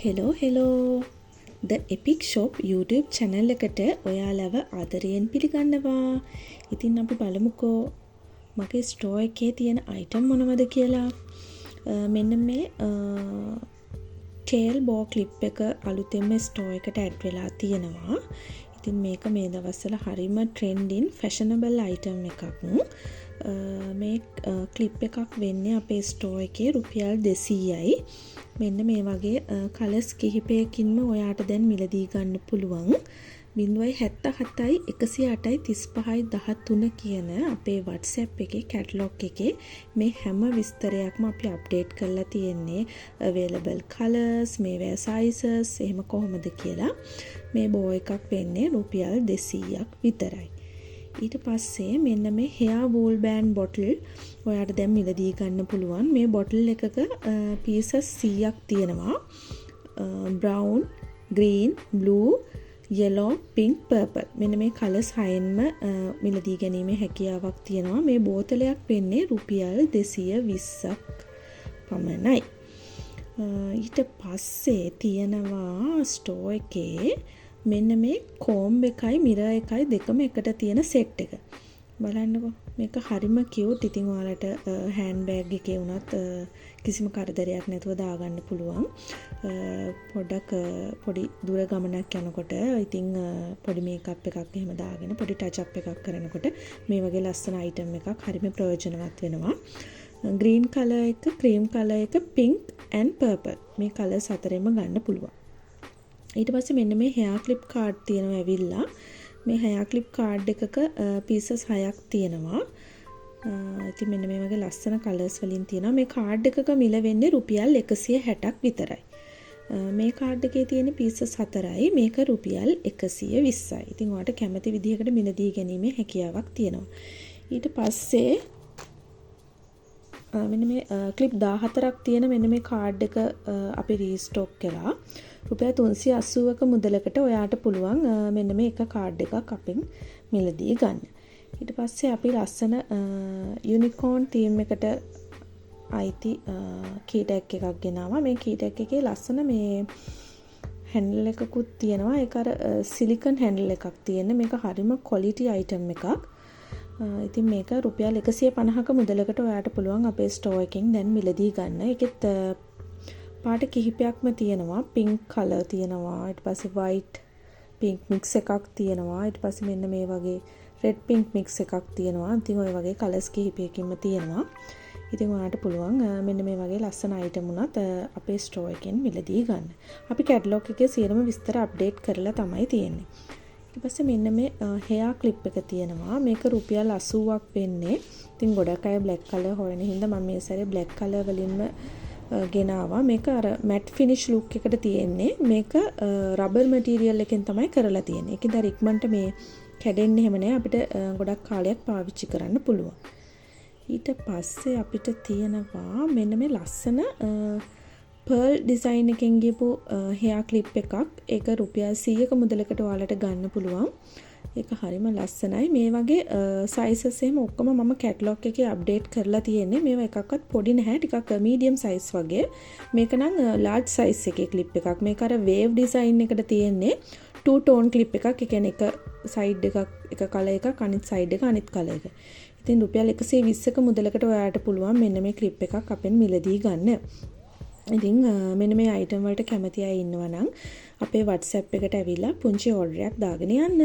Hello The Epic Shop YouTube channel එකට ඔයාලව ආදරයෙන් පිළිගන්නවා. ඉතින් අපි බලමුකෝ මගේ ස්ටෝර් එකේ තියෙන අයිටම් මොනවද කියලා. මෙන්න මේ ටේල් බෝ ක්ලිප් එක අලුතෙන්ම ස්ටෝර් එකට ඇඩ් වෙලා තියෙනවා. ඉතින් මේක මේ දවස්වල හරිම ට්‍රෙන්ඩින් ෆැෂනබල් අයිටම් එකක්. මේ ක්ලිප් එකක් වෙන්නේ අපේ ස්ටෝර් එකේ රුපියල් 200යි. මෙන්න මේ වගේ කලර්ස් කිහිපයකින්ම ඔයාට දැන් මිලදී ගන්න පුළුවන්. 077යි 108යි 35යි 13 කියන අපේ WhatsApp එකේ කැටලොග් එකේ මේ හැම විස්තරයක්ම අපි අප්ඩේට් කරලා තියෙන්නේ. available colors, මේවා sizes එහෙම කොහොමද කියලා. මේ බෝ එකක් වෙන්නේ රුපියල් 200ක් විතරයි. ඊට පස්සේ මෙන්න මේ hair wool band bottle ඔයාට දැන් මිලදී ගන්න පුළුවන්. මේ බොටල් එකක pieces 100ක් තියෙනවා. brown, green, blue, yellow, pink, purple. මෙන්න මේ colours 6න්ම මිලදී ගැනීමේ හැකියාවක් තියෙනවා. මේ බෝතලයක් වෙන්නේ රුපියල් 220ක් පමණයි. ඊට පස්සේ තියෙනවා ස්ටෝර් එකේ මෙන්න මේ කොම්බ් එකයි මිරර් එකයි දෙකම එකට තියෙන සෙට් එක. බලන්නකෝ. මේක හරිම කියුට්. ඉතින් ඔයාලට හෑන්ඩ් බෑග් එකේ වුණත් කිසිම කරදරයක් නැතුව දාගන්න පුළුවන්. පොඩි දුර ගමනක් යනකොට ඉතින් පොඩි මේකප් එකක් එහෙම දාගෙන පොඩි ටච් අප් එකක් කරනකොට මේ වගේ ලස්සන අයිටම් එකක් හරිම ප්‍රයෝජනවත් වෙනවා. ග්‍රීන් කලර් එක, ක්‍රීම් කලර් එක, පින්ක් and පර්පල් මේ කලර්ස් හතරෙම ගන්න පුළුවන්. ඊට පස්සේ මෙන්න මේ hair clip card තියෙනවා ඇවිල්ලා. මේ hair clip card එකක pieces 6ක් තියෙනවා. ඉතින් මෙන්න මේ වගේ ලස්සන කලර්ස් වලින් තියෙනවා. මේ card එකක මිල වෙන්නේ රුපියල් 160ක් විතරයි. මේ card එකේ තියෙන pieces 4යි. මේක රුපියල් 120යි. ඉතින් ඔයාලට කැමති විදිහකට මිලදී ගැනීමේ හැකියාවක් තියෙනවා. ඊට පස්සේ මෙන්න මේ ක්ලිප් 14ක් තියෙන මෙන්න මේ කාඩ් එක අපි රීස්ටොක් කළා. රුපියල් 380ක මුදලකට ඔයාට පුළුවන් මෙන්න මේ එක කාඩ් එකක් අපෙන් මිලදී ගන්න. ඊට පස්සේ අපි ලස්සන යුනිකෝර්න් තීම් එකට අයිති කී ටැග් එකක් ගෙනාවා. මේ කී ටැග් එකේ ලස්සන මේ හැන්ඩල් එකකුත් තියෙනවා. ඒක අර සිලිකන් හැන්ඩල් එකක් තියෙන. මේක හරිම ක්වොලිටි අයිටම් එකක්. ඉතින් මේක රුපියල් 150ක මුදලකට ඔයාට පුළුවන් අපේ ස්ටෝර් එකෙන් දැන් මිලදී ගන්න. ඒකෙත් පාට කිහිපයක්ම තියෙනවා. පින්ක් කලර් තියෙනවා. ඊට පස්සේ වයිට් පින්ක් මික්ස් එකක් තියෙනවා. ඊට පස්සේ මෙන්න මේ වගේ රෙඩ් පින්ක් මික්ස් එකක් තියෙනවා. ඉතින් ඔය වගේ කලර්ස් කිහිපයකින්ම තියෙනවා. ඉතින් ඔයාට පුළුවන් මෙන්න මේ වගේ ලස්සන අයිටම් උනත් අපේ ස්ටෝර් එකෙන් මිලදී ගන්න. අපි කැටලොග් එකේ සියලුම විස්තර අප්ඩේට් කරලා තමයි තියෙන්නේ. ඊට පස්සේ මෙන්න මේ hair clip එක තියෙනවා. මේක රුපියල් 80ක් වෙන්නේ. ඉතින් ගොඩක් අය black color හොයන හින්දා මම මේ සැරේ black color වලින්ම ගෙනාවා. මේක අර matte finish look එකට තියෙන්නේ. මේක rubber material එකෙන් තමයි කරලා තියෙන්නේ. ඒකෙන් දර ඉක්මනට මේ කැඩෙන්නේ එහෙම නැහැ. අපිට ගොඩක් කාලයක් පාවිච්චි කරන්න පුළුවන්. ඊට පස්සේ අපිට තියෙනවා මෙන්න මේ ලස්සන pearl design එකෙන් ගියපු hair clip එකක්. ඒක රුපියල් 100ක මුදලකට ඔයාලට ගන්න පුළුවන්. ඒක හරිම ලස්සනයි. මේ වගේ sizes එහෙම ඔක්කොම මම කැටලොග් එකේ අප්ඩේට් කරලා තියෙන්නේ. මේවා එකක්වත් පොඩි නැහැ. ටිකක් medium size වගේ. මේක නම් large size එකේ clip එකක්. මේක අර wave design එකට තියෙන්නේ two tone clip එකක්. ඒ කියන්නේ එක side එකක් එක color එකක් අනිත් side එක අනිත් color එක. ඉතින් රුපියල් 120ක මුදලකට ඔයාලට පුළුවන් මෙන්න මේ clip එකක් අපෙන් මිලදී ගන්න. ඉතින් මෙන්න මේ අයිටම් වලට කැමති අය ඉන්නවා නම් අපේ WhatsApp එකට ඇවිල්ලා පුංචි ඕඩරයක් දාගෙන යන්න.